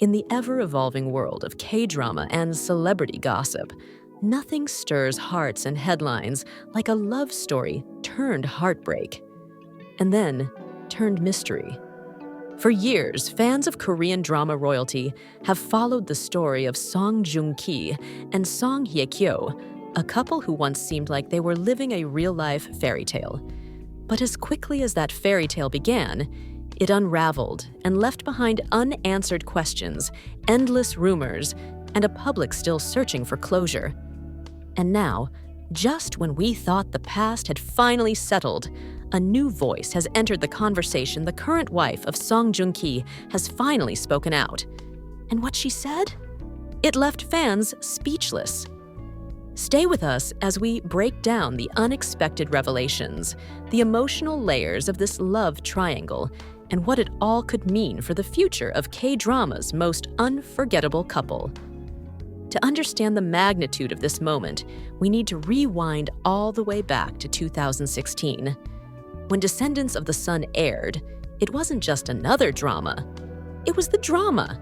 In the ever-evolving world of K-drama and celebrity gossip, nothing stirs hearts and headlines like a love story turned heartbreak, and then turned mystery. For years, fans of Korean drama royalty have followed the story of Joong Ki and Song Hye Kyo, a couple who once seemed like they were living a real-life fairy tale. But as quickly as that fairy tale began, it unraveled and left behind unanswered questions, endless rumors, and a public still searching for closure. And now, just when we thought the past had finally settled, a new voice has entered the conversation. The current wife of Joong Ki has finally spoken out. And what she said? It left fans speechless. Stay with us as we break down the unexpected revelations, the emotional layers of this love triangle, and what it all could mean for the future of K-drama's most unforgettable couple. To understand the magnitude of this moment, we need to rewind all the way back to 2016. When Descendants of the Sun aired, it wasn't just another drama. It was the drama.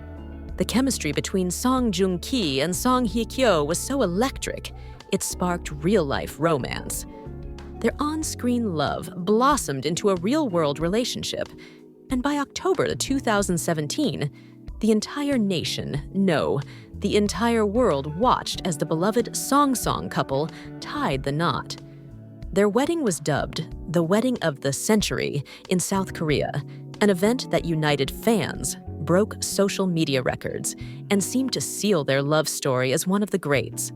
The chemistry between Joong Ki and Song Hye Kyo was so electric, it sparked real-life romance. Their on-screen love blossomed into a real-world relationship, and by October 2017, the entire nation, no, the entire world watched as the beloved Song couple tied the knot. Their wedding was dubbed the Wedding of the Century in South Korea, an event that united fans, broke social media records, and seemed to seal their love story as one of the greats.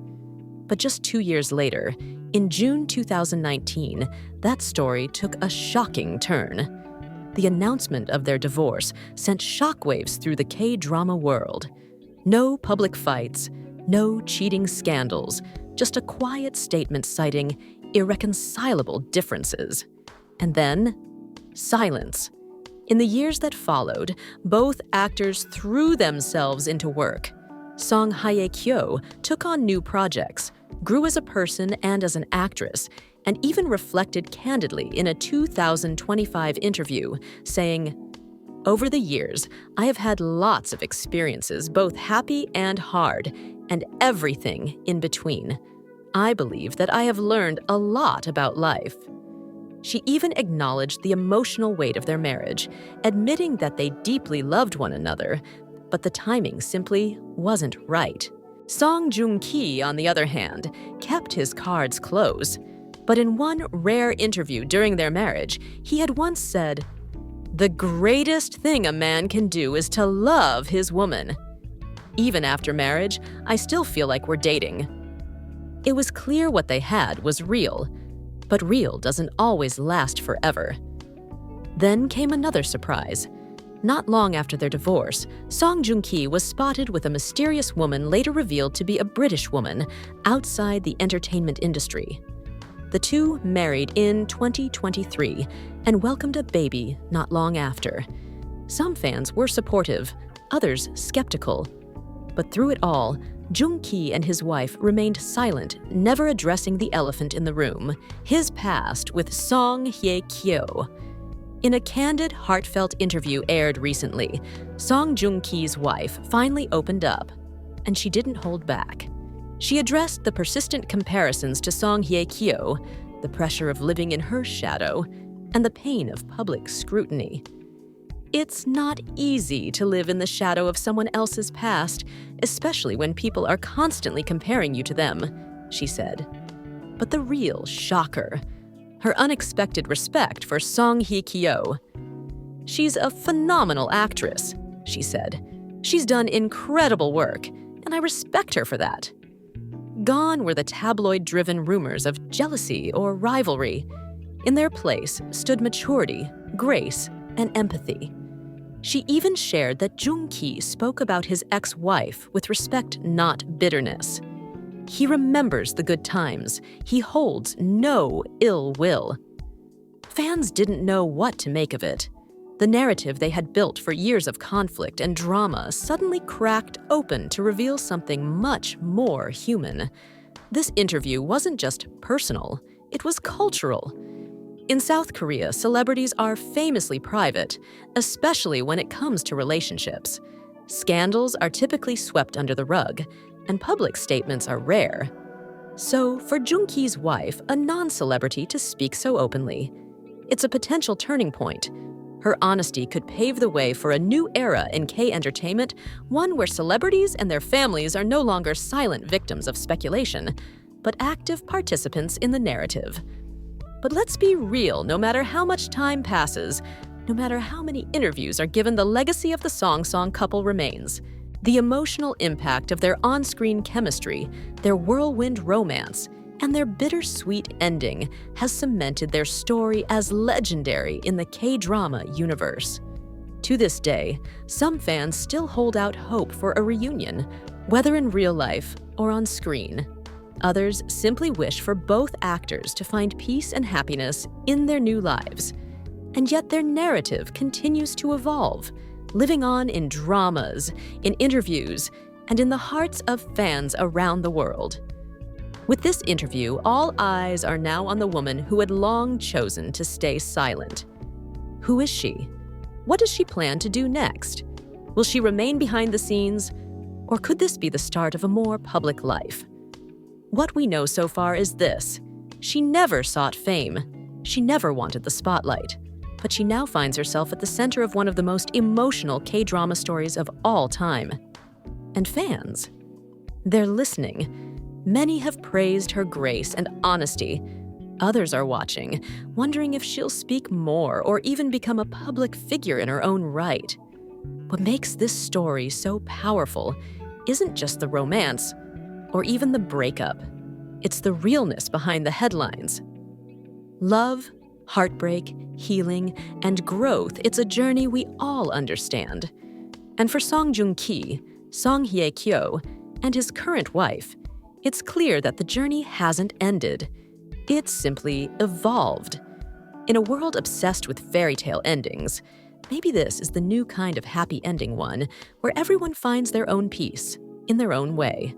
But just 2 years later, in June 2019, that story took a shocking turn. The announcement of their divorce sent shockwaves through the K-drama world. No public fights, no cheating scandals, just a quiet statement citing irreconcilable differences. And then, silence. In the years that followed, both actors threw themselves into work. Song Hye Kyo took on new projects, grew as a person and as an actress, and even reflected candidly in a 2025 interview, saying, "Over the years, I have had lots of experiences, both happy and hard, and everything in between. I believe that I have learned a lot about life." She even acknowledged the emotional weight of their marriage, admitting that they deeply loved one another, but the timing simply wasn't right. Joong Ki, on the other hand, kept his cards close. But in one rare interview during their marriage, he had once said, "The greatest thing a man can do is to love his woman. Even after marriage, I still feel like we're dating." It was clear what they had was real, but real doesn't always last forever. Then came another surprise. Not long after their divorce, Joong Ki was spotted with a mysterious woman later revealed to be a British woman outside the entertainment industry. The two married in 2023 and welcomed a baby not long after. Some fans were supportive, others skeptical. But through it all, Joong Ki and his wife remained silent, never addressing the elephant in the room, his past with Song Hye Kyo. In a candid, heartfelt interview aired recently, Joong Ki's wife finally opened up, and she didn't hold back. She addressed the persistent comparisons to Song Hye Kyo, the pressure of living in her shadow, and the pain of public scrutiny. "It's not easy to live in the shadow of someone else's past, especially when people are constantly comparing you to them," she said. But the real shocker, her unexpected respect for Song Hye Kyo. "She's a phenomenal actress," she said. "She's done incredible work, and I respect her for that." Gone were the tabloid-driven rumors of jealousy or rivalry. In their place stood maturity, grace, and empathy. She even shared that Joong Ki spoke about his ex-wife with respect, not bitterness. He remembers the good times. He holds no ill will. Fans didn't know what to make of it. The narrative they had built for years of conflict and drama suddenly cracked open to reveal something much more human. This interview wasn't just personal, it was cultural. In South Korea, celebrities are famously private, especially when it comes to relationships. Scandals are typically swept under the rug, and public statements are rare. So, for Joong Ki's wife, a non-celebrity, to speak so openly, it's a potential turning point. Her honesty could pave the way for a new era in K-entertainment, one where celebrities and their families are no longer silent victims of speculation, but active participants in the narrative. But let's be real, no matter how much time passes, no matter how many interviews are given, the legacy of the Song couple remains. The emotional impact of their on-screen chemistry, their whirlwind romance, and their bittersweet ending has cemented their story as legendary in the K-drama universe. To this day, some fans still hold out hope for a reunion, whether in real life or on screen. Others simply wish for both actors to find peace and happiness in their new lives. And yet their narrative continues to evolve, living on in dramas, in interviews, and in the hearts of fans around the world. With this interview, all eyes are now on the woman who had long chosen to stay silent. Who is she? What does she plan to do next? Will she remain behind the scenes? Or could this be the start of a more public life? What we know so far is this: she never sought fame. She never wanted the spotlight. But she now finds herself at the center of one of the most emotional K-drama stories of all time. And fans, they're listening. Many have praised her grace and honesty. Others are watching, wondering if she'll speak more or even become a public figure in her own right. What makes this story so powerful isn't just the romance or even the breakup. It's the realness behind the headlines. Love, heartbreak, healing, and growth, it's a journey we all understand. And for Joong Ki, Song Hye Kyo, and his current wife, it's clear that the journey hasn't ended. It's simply evolved. In a world obsessed with fairy tale endings, maybe this is the new kind of happy ending one, where everyone finds their own peace, in their own way.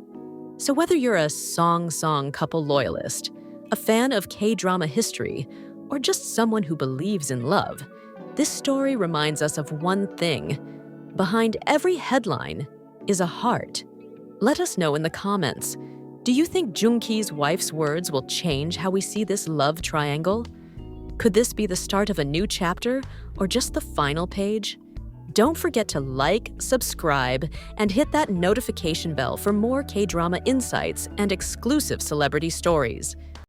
So whether you're a Song couple loyalist, a fan of K-drama history, or just someone who believes in love, this story reminds us of one thing: behind every headline is a heart. Let us know in the comments. Do you think Joong Ki's wife's words will change how we see this love triangle? Could this be the start of a new chapter, or just the final page? Don't forget to like, subscribe, and hit that notification bell for more K-drama insights and exclusive celebrity stories.